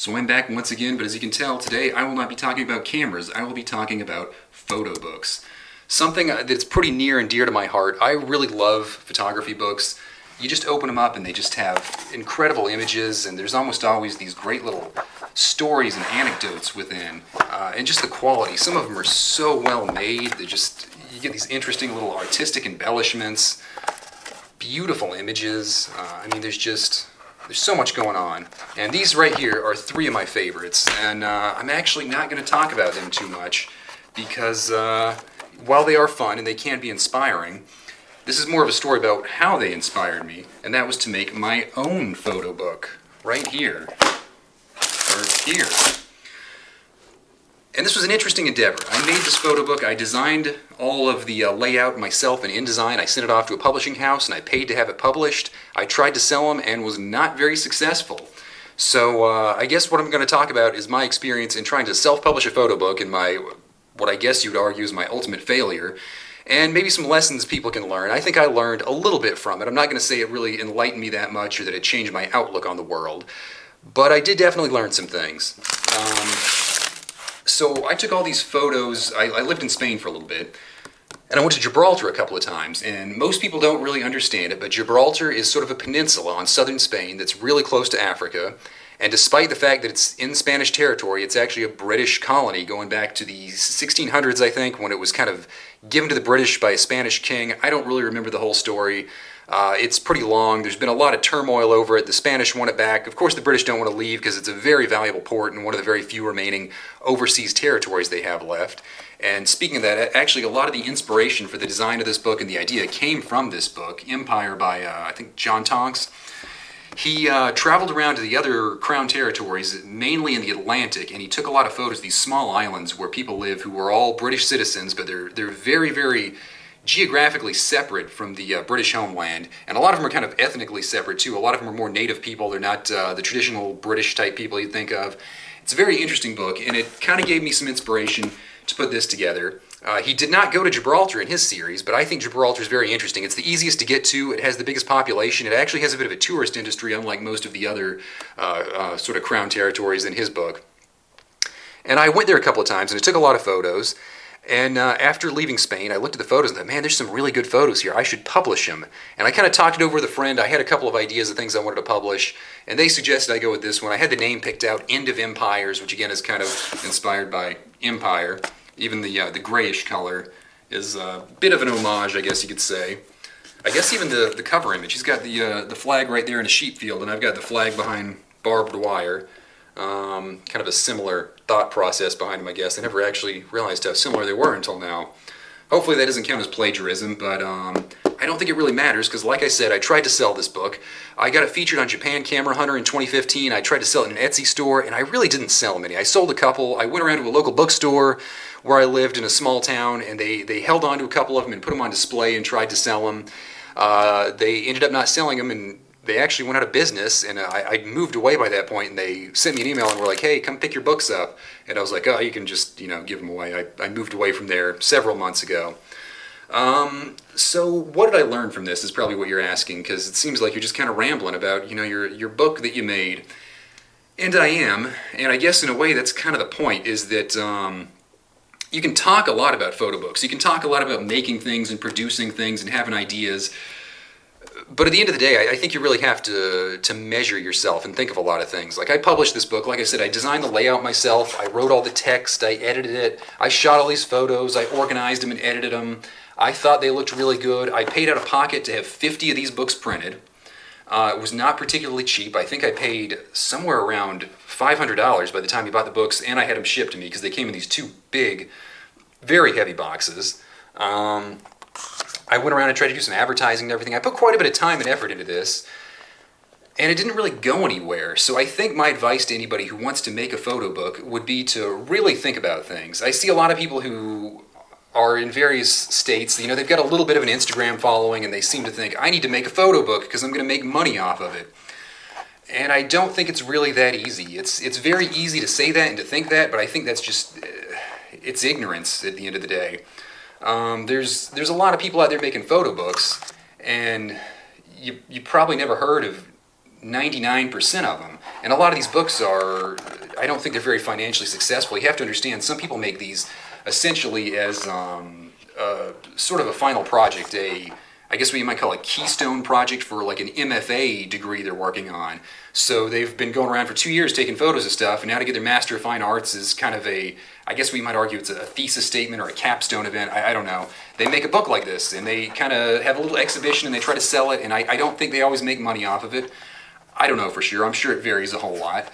So I'm back once again, but as you can tell, today I will not be talking about cameras, I will be talking about photo books. Something that's pretty near and dear to my heart. I really love photography books. You just open them up and they just have incredible images, and there's almost always these great little stories and anecdotes within, and just the quality. Some of them are so well made, you get these interesting little artistic embellishments, beautiful images. There's so much going on. And these right here are three of my favorites, and I'm actually not going to talk about them too much because while they are fun and they can be inspiring, this is more of a story about how they inspired me, and that was to make my own photo book right here, or here. And this was an interesting endeavor. I made this photo book. I designed all of the layout myself in InDesign. I sent it off to a publishing house and I paid to have it published. I tried to sell them and was not very successful. So I guess what I'm going to talk about is my experience in trying to self-publish a photo book and what I guess you would argue is my ultimate failure, and maybe some lessons people can learn. I think I learned a little bit from it. I'm not going to say it really enlightened me that much or that it changed my outlook on the world, but I did definitely learn some things. So I took all these photos. I lived in Spain for a little bit, and I went to Gibraltar a couple of times, and most people don't really understand it, but Gibraltar is sort of a peninsula on southern Spain that's really close to Africa, and despite the fact that it's in Spanish territory, it's actually a British colony going back to the 1600s, I think, when it was kind of given to the British by a Spanish king. I don't really remember the whole story. It's pretty long. There's been a lot of turmoil over it. The Spanish want it back. Of course, the British don't want to leave because it's a very valuable port and one of the very few remaining overseas territories they have left. And speaking of that, actually a lot of the inspiration for the design of this book and the idea came from this book, Empire by, I think, John Tonks. He traveled around to the other crown territories, mainly in the Atlantic, and he took a lot of photos of these small islands where people live who were all British citizens, but they're very, very geographically separate from the British homeland, and a lot of them are kind of ethnically separate too. A lot of them are more native people. They're not the traditional British type people you'd think of. It's a very interesting book, and it kind of gave me some inspiration to put this together. He did not go to Gibraltar in his series, but I think Gibraltar is very interesting. It's the easiest to get to. It has the biggest population. It actually has a bit of a tourist industry, unlike most of the other sort of crown territories in his book. And I went there a couple of times, and I took a lot of photos. And after leaving Spain, I looked at the photos and thought, man, there's some really good photos here. I should publish them. And I kind of talked it over with a friend. I had a couple of ideas of things I wanted to publish, and they suggested I go with this one. I had the name picked out, End of Empires, which again is kind of inspired by Empire. Even the grayish color is a bit of an homage, I guess you could say. I guess even the cover image, he's got the flag right there in a sheep field, and I've got the flag behind barbed wire. Kind of a similar thought process behind them, I guess. I never actually realized how similar they were until now. Hopefully that doesn't count as plagiarism, but I don't think it really matters because, like I said, I tried to sell this book. I got it featured on Japan Camera Hunter in 2015. I tried to sell it in an Etsy store, and I really didn't sell many. I sold a couple. I went around to a local bookstore where I lived in a small town, and they held on to a couple of them and put them on display and tried to sell them. They ended up not selling them, and they actually went out of business, and I moved away by that point, and they sent me an email and were like, hey, come pick your books up. And I was like, oh, you can just, give them away. I moved away from there several months ago. So what did I learn from this is probably what you're asking, because it seems like you're just kind of rambling about, your book that you made. And I am, and I guess in a way that's kind of the point, is that you can talk a lot about photo books. You can talk a lot about making things and producing things and having ideas. But at the end of the day, I think you really have to measure yourself and think of a lot of things. Like, I published this book. Like I said, I designed the layout myself. I wrote all the text. I edited it. I shot all these photos. I organized them and edited them. I thought they looked really good. I paid out of pocket to have 50 of these books printed. It was not particularly cheap. I think I paid somewhere around $500 by the time he bought the books, and I had them shipped to me because they came in these two big, very heavy boxes. I went around and tried to do some advertising and everything. I put quite a bit of time and effort into this, and it didn't really go anywhere. So I think my advice to anybody who wants to make a photo book would be to really think about things. I see a lot of people who are in various states, they've got a little bit of an Instagram following, and they seem to think, I need to make a photo book because I'm going to make money off of it. And I don't think it's really that easy. It's very easy to say that and to think that, but I think that's just, it's ignorance at the end of the day. There's a lot of people out there making photo books, and you probably never heard of 99% of them. And a lot of these books are, I don't think they're very financially successful. You have to understand, some people make these essentially as sort of a final project, I guess what you might call a keystone project for like an MFA degree they're working on. So they've been going around for 2 years taking photos of stuff, and now to get their Master of Fine Arts is kind of I guess we might argue it's a thesis statement or a capstone event, I don't know. They make a book like this, and they kind of have a little exhibition, and they try to sell it, and I don't think they always make money off of it. I don't know for sure. I'm sure it varies a whole lot.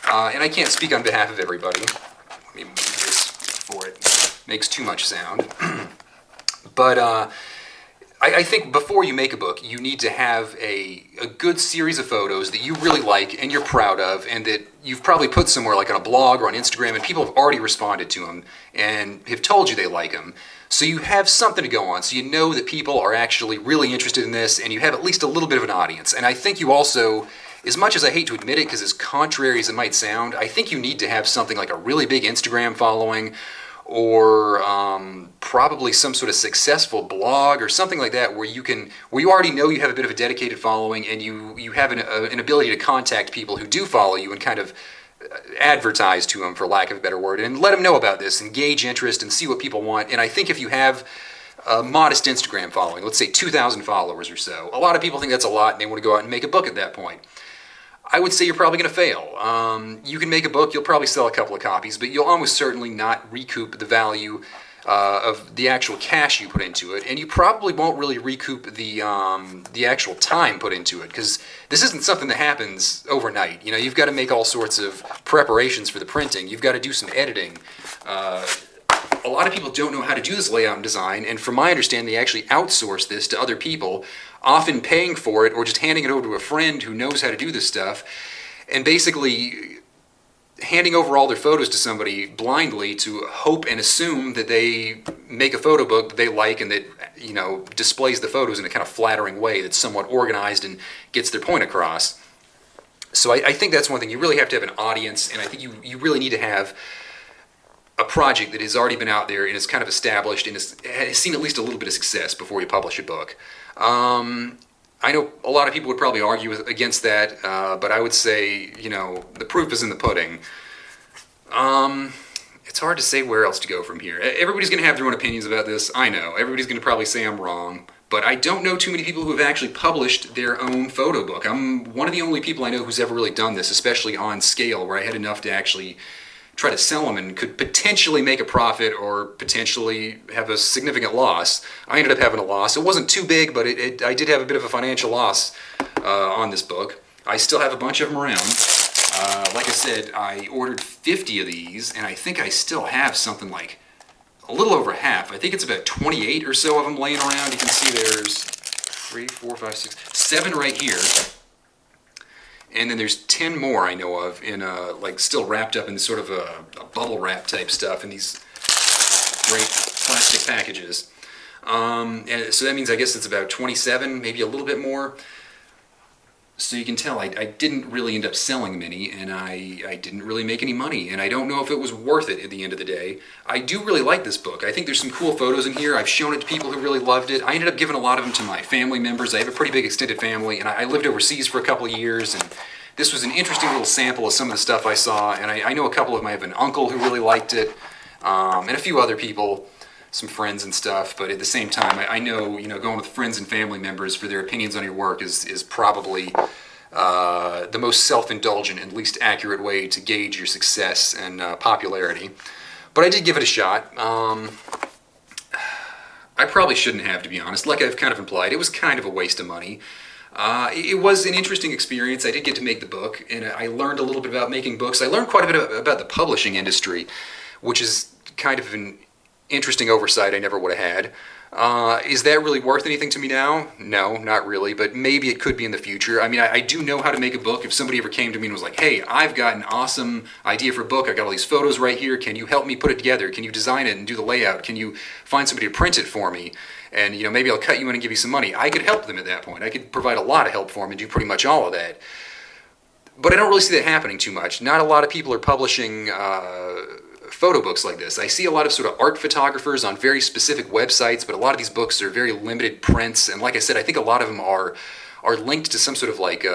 And I can't speak on behalf of everybody. Let me move this before it makes too much sound. But I think before you make a book, you need to have a good series of photos that you really like and you're proud of, and that you've probably put somewhere like on a blog or on Instagram, and people have already responded to them and have told you they like them. So you have something to go on, so you know that people are actually really interested in this, and you have at least a little bit of an audience. And I think you also, as much as I hate to admit it, because as contrary as it might sound, I think you need to have something like a really big Instagram following, or probably some sort of successful blog or something like that, where you already know you have a bit of a dedicated following, and you have an ability to contact people who do follow you and kind of advertise to them, for lack of a better word, and let them know about this, and gauge interest and see what people want. And I think if you have a modest Instagram following, let's say 2,000 followers or so, a lot of people think that's a lot and they want to go out and make a book at that point. I would say you're probably going to fail. You can make a book, you'll probably sell a couple of copies, but you'll almost certainly not recoup the value of the actual cash you put into it, and you probably won't really recoup the actual time put into it, because this isn't something that happens overnight. You know, you've got to make all sorts of preparations for the printing. You've got to do some editing. A lot of people don't know how to do this layout and design, and from my understanding, they actually outsource this to other people, often paying for it or just handing it over to a friend who knows how to do this stuff, and basically handing over all their photos to somebody blindly to hope and assume that they make a photo book that they like and that, you know, displays the photos in a kind of flattering way that's somewhat organized and gets their point across. So I think that's one thing. You really have to have an audience, and I think you really need to have a project that has already been out there and is kind of established and has seen at least a little bit of success before you publish a book. I know a lot of people would probably argue against that, but I would say, you know, the proof is in the pudding. It's hard to say where else to go from here. Everybody's going to have their own opinions about this. I know. Everybody's going to probably say I'm wrong, but I don't know too many people who have actually published their own photo book. I'm one of the only people I know who's ever really done this, especially on scale, where I had enough to actually try to sell them and could potentially make a profit or potentially have a significant loss. I ended up having a loss. It wasn't too big, but I did have a bit of a financial loss on this book. I still have a bunch of them around. Like I said, I ordered 50 of these, and I think I still have something like a little over half. I think it's about 28 or so of them laying around. You can see there's 3, 4, 5, 6, 7 right here. And then there's 10 more I know of in like still wrapped up in sort of a bubble wrap type stuff in these great plastic packages. And so that means I guess it's about 27, maybe a little bit more. So you can tell I didn't really end up selling many, and I didn't really make any money, and I don't know if it was worth it at the end of the day. I do really like this book. I think there's some cool photos in here. I've shown it to people who really loved it. I ended up giving a lot of them to my family members. I have a pretty big extended family, and I lived overseas for a couple of years, and this was an interesting little sample of some of the stuff I saw, and I know a couple of them. I have an uncle who really liked it, and a few other people, some friends and stuff, but at the same time, I know, you know, going with friends and family members for their opinions on your work is probably the most self-indulgent and least accurate way to gauge your success and popularity. But I did give it a shot. I probably shouldn't have, to be honest. Like I've kind of implied, it was kind of a waste of money. It was an interesting experience. I did get to make the book, and I learned a little bit about making books. I learned quite a bit about the publishing industry, which is kind of an interesting oversight I never would have had. Is that really worth anything to me now? No, not really, but maybe it could be in the future. I mean, I do know how to make a book. If somebody ever came to me and was like, hey, I've got an awesome idea for a book. I got all these photos right here. Can you help me put it together? Can you design it and do the layout? Can you find somebody to print it for me? And, you know, maybe I'll cut you in and give you some money. I could help them at that point. I could provide a lot of help for them and do pretty much all of that. But I don't really see that happening too much. Not a lot of people are publishing photo books like this. I see a lot of sort of art photographers on very specific websites, but a lot of these books are very limited prints, and like I said, I think a lot of them are linked to some sort of like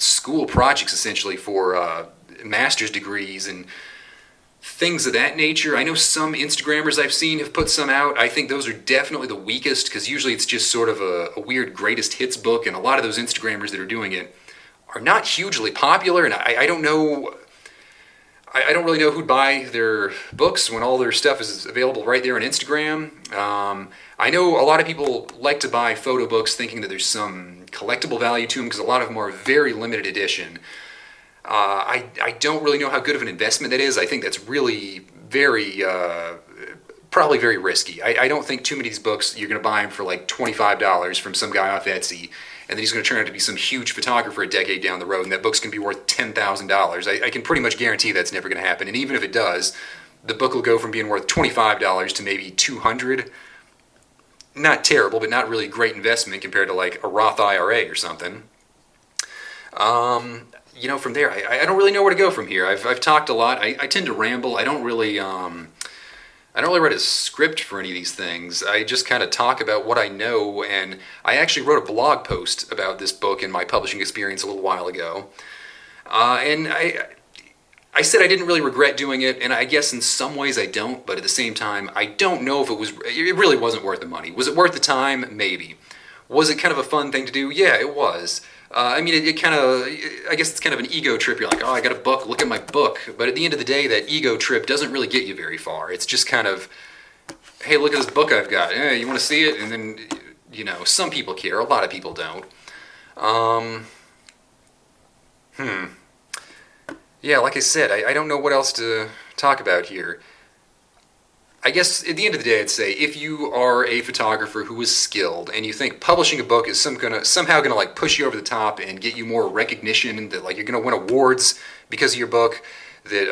school projects essentially for master's degrees and things of that nature. I know some Instagrammers I've seen have put some out. I think those are definitely the weakest because usually it's just sort of a weird greatest hits book, and a lot of those Instagrammers that are doing it are not hugely popular, and I don't know. I don't really know who'd buy their books when all their stuff is available right there on Instagram. I know a lot of people like to buy photo books thinking that there's some collectible value to them because a lot of them are very limited edition. I don't really know how good of an investment that is. I think that's really very, probably very risky. I don't think too many of these books, you're going to buy them for like $25 from some guy off Etsy, and then he's going to turn out to be some huge photographer a decade down the road, and that book's going to be worth $10,000. I can pretty much guarantee that's never going to happen, and even if it does, the book will go from being worth $25 to maybe $200. Not terrible, but not really a great investment compared to like a Roth IRA or something. From there, I don't really know where to go from here. I've talked a lot. I tend to ramble. I don't really write a script for any of these things. I just kind of talk about what I know, and I actually wrote a blog post about this book and my publishing experience a little while ago. And I said I didn't really regret doing it, and I guess in some ways I don't, but at the same time, I don't know if it really wasn't worth the money. Was it worth the time? Maybe. Was it kind of a fun thing to do? Yeah, it was. I guess it's kind of an ego trip. You're like, oh, I got a book, look at my book. But at the end of the day, that ego trip doesn't really get you very far. It's just kind of, hey, look at this book I've got. You want to see it? And then, some people care. A lot of people don't. Yeah, like I said, I don't know what else to talk about here. I guess at the end of the day, I'd say if you are a photographer who is skilled and you think publishing a book is somehow gonna like push you over the top and get you more recognition, and that like you're gonna win awards because of your book, that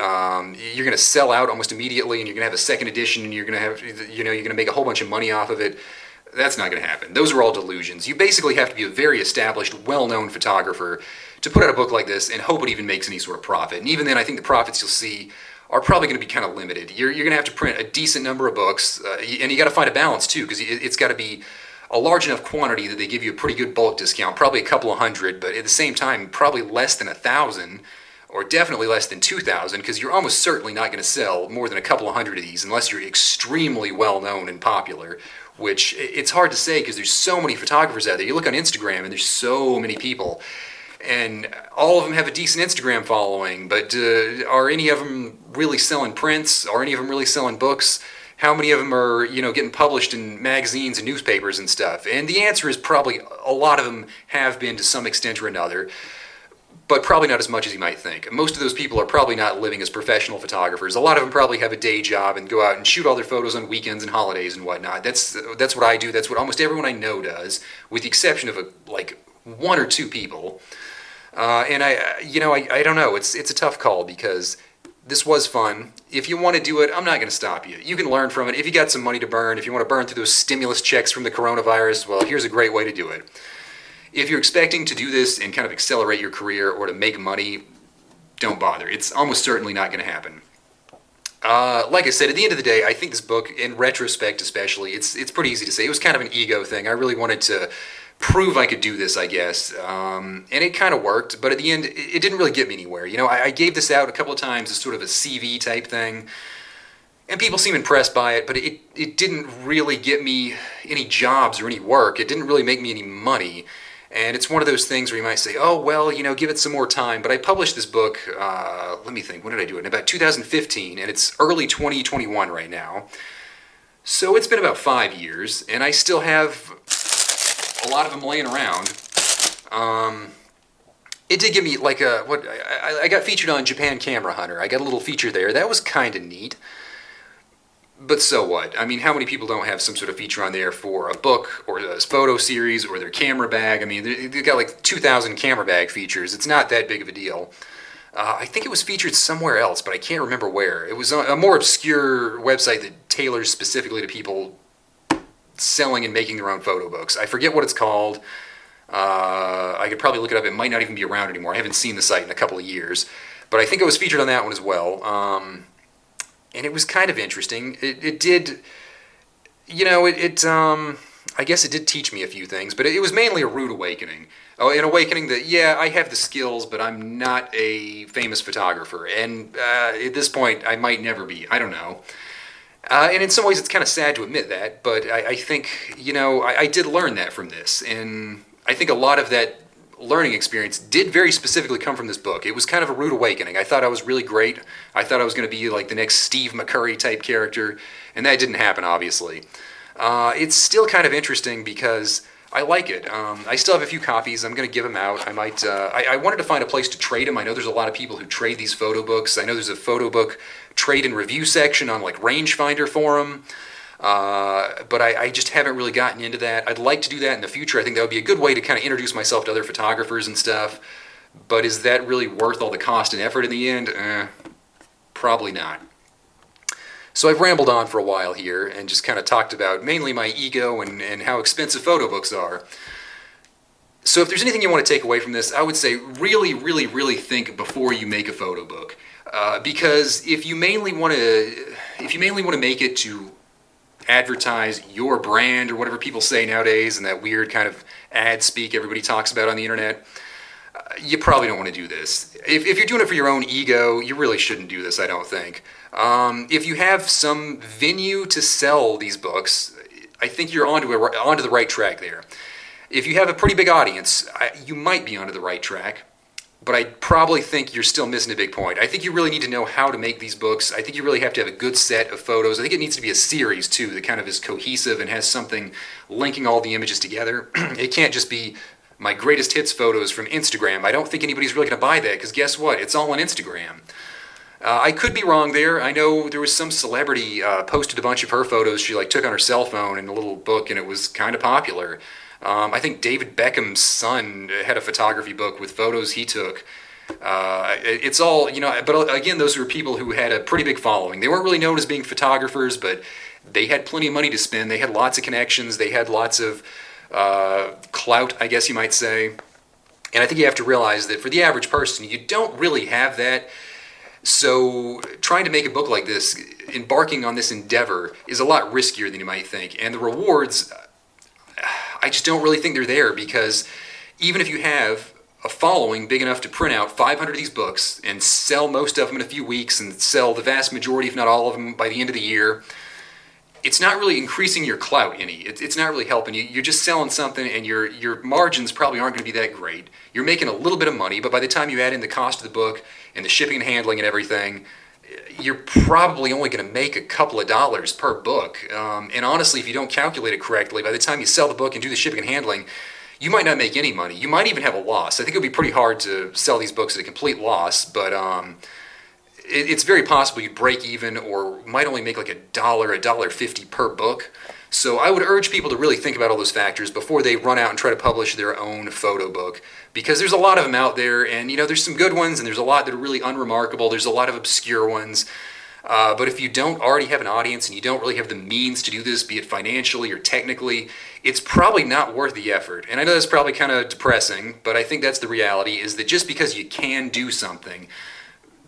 you're gonna sell out almost immediately and you're gonna have a second edition and you're gonna make a whole bunch of money off of it, that's not gonna happen. Those are all delusions. You basically have to be a very established, well-known photographer to put out a book like this and hope it even makes any sort of profit. And even then, I think the profits you'll see are probably going to be kind of limited. You're going to have to print a decent number of books, and you got to find a balance too, because it's got to be a large enough quantity that they give you a pretty good bulk discount, probably a couple of hundred, but at the same time, probably less than 1,000, or definitely less than 2,000, because you're almost certainly not going to sell more than a couple of hundred of these unless you're extremely well known and popular. Which it's hard to say because there's so many photographers out there. You look on Instagram and there's so many people. And all of them have a decent Instagram following, but are any of them really selling prints? Are any of them really selling books? How many of them are, getting published in magazines and newspapers and stuff? And the answer is probably a lot of them have been to some extent or another, but probably not as much as you might think. Most of those people are probably not living as professional photographers. A lot of them probably have a day job and go out and shoot all their photos on weekends and holidays and whatnot. That's what I do. That's what almost everyone I know does, with the exception of one or two people. And I don't know. It's a tough call because this was fun. If you want to do it, I'm not going to stop you. You can learn from it. If you got some money to burn, if you want to burn through those stimulus checks from the coronavirus, well, here's a great way to do it. If you're expecting to do this and kind of accelerate your career or to make money, don't bother. It's almost certainly not going to happen. Like I said, at the end of the day, I think this book, in retrospect especially, it's pretty easy to say. It was kind of an ego thing. I really wanted to prove I could do this, I guess, and it kind of worked, but at the end, it didn't really get me anywhere. I gave this out a couple of times as sort of a CV type thing, and people seem impressed by it, but it didn't really get me any jobs or any work. It didn't really make me any money, and it's one of those things where you might say, oh, well, give it some more time, but I published this book, let me think, when did I do it? In about 2015, and it's early 2021 right now, so it's been about 5 years, and I still have a lot of them laying around. It did give me I got featured on Japan Camera Hunter. I got a little feature there. That was kind of neat. But so what? I mean, how many people don't have some sort of feature on there for a book or a photo series or their camera bag? I mean, they've got like 2,000 camera bag features. It's not that big of a deal. I think it was featured somewhere else, but I can't remember where. It was a more obscure website that tailors specifically to people selling and making their own photo books. I forget what it's called. I could probably look it up. It might not even be around anymore. I haven't seen the site in a couple of years. But I think it was featured on that one as well. And it was kind of interesting. It did, I guess it did teach me a few things, but it was mainly a rude awakening. Oh, an awakening that, yeah, I have the skills, but I'm not a famous photographer. And at this point, I might never be. I don't know. And in some ways, it's kind of sad to admit that, but I think, I did learn that from this. And I think a lot of that learning experience did very specifically come from this book. It was kind of a rude awakening. I thought I was really great. I thought I was going to be like the next Steve McCurry type character, and that didn't happen, obviously. It's still kind of interesting because I like it. I still have a few copies. I'm going to give them out. I might. I wanted to find a place to trade them. I know there's a lot of people who trade these photo books. I know there's a photo book trade and review section on like Rangefinder forum. But I just haven't really gotten into that. I'd like to do that in the future. I think that would be a good way to kind of introduce myself to other photographers and stuff. But is that really worth all the cost and effort in the end? Probably not. So I've rambled on for a while here and just kind of talked about mainly my ego and how expensive photo books are. So if there's anything you want to take away from this, I would say really, really, really think before you make a photo book. Because if you mainly want to make it to advertise your brand or whatever people say nowadays and that weird kind of ad speak everybody talks about on the internet, you probably don't want to do this. If you're doing it for your own ego, you really shouldn't do this, I don't think. If you have some venue to sell these books, I think you're onto the right track there. If you have a pretty big audience, you might be onto the right track. But I probably think you're still missing a big point. I think you really need to know how to make these books. I think you really have to have a good set of photos. I think it needs to be a series, too, that kind of is cohesive and has something linking all the images together. It can't just be my greatest hits photos from Instagram. I don't think anybody's really going to buy that, because guess what? It's all on Instagram. I could be wrong there. I know there was some celebrity posted a bunch of her photos she took on her cell phone in a little book, and it was kind of popular. I think David Beckham's son had a photography book with photos he took. It's all, but again, those were people who had a pretty big following. They weren't really known as being photographers, but they had plenty of money to spend. They had lots of connections. They had lots of clout, I guess you might say. And I think you have to realize that for the average person, you don't really have that. So trying to make a book like this, embarking on this endeavor, is a lot riskier than you might think. And the rewards, I just don't really think they're there, because even if you have a following big enough to print out 500 of these books and sell most of them in a few weeks and sell the vast majority, if not all of them, by the end of the year, it's not really increasing your clout any. It's not really helping you. You're just selling something, and your margins probably aren't going to be that great. You're making a little bit of money, but by the time you add in the cost of the book and the shipping and handling and everything, you're probably only going to make a couple of dollars per book. And honestly, if you don't calculate it correctly, by the time you sell the book and do the shipping and handling, you might not make any money. You might even have a loss. I think it would be pretty hard to sell these books at a complete loss, but it's very possible you'd break even or might only make like $1.50 per book. So I would urge people to really think about all those factors before they run out and try to publish their own photo book, because there's a lot of them out there, and there's some good ones and there's a lot that are really unremarkable. There's a lot of obscure ones. But if you don't already have an audience and you don't really have the means to do this, be it financially or technically, it's probably not worth the effort. And I know that's probably kind of depressing, but I think that's the reality, is that just because you can do something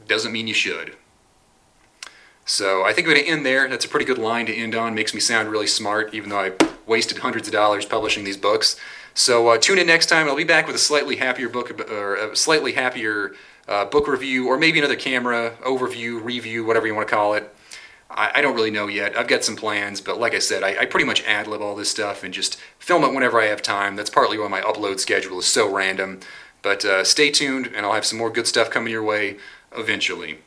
doesn't mean you should. So I think I'm going to end there. That's a pretty good line to end on. Makes me sound really smart, even though I wasted hundreds of dollars publishing these books. So tune in next time. I'll be back with a slightly happier book, or a slightly happier book review, or maybe another camera overview, review, whatever you want to call it. I don't really know yet. I've got some plans, but like I said, I pretty much ad-lib all this stuff and just film it whenever I have time. That's partly why my upload schedule is so random. But stay tuned, and I'll have some more good stuff coming your way eventually.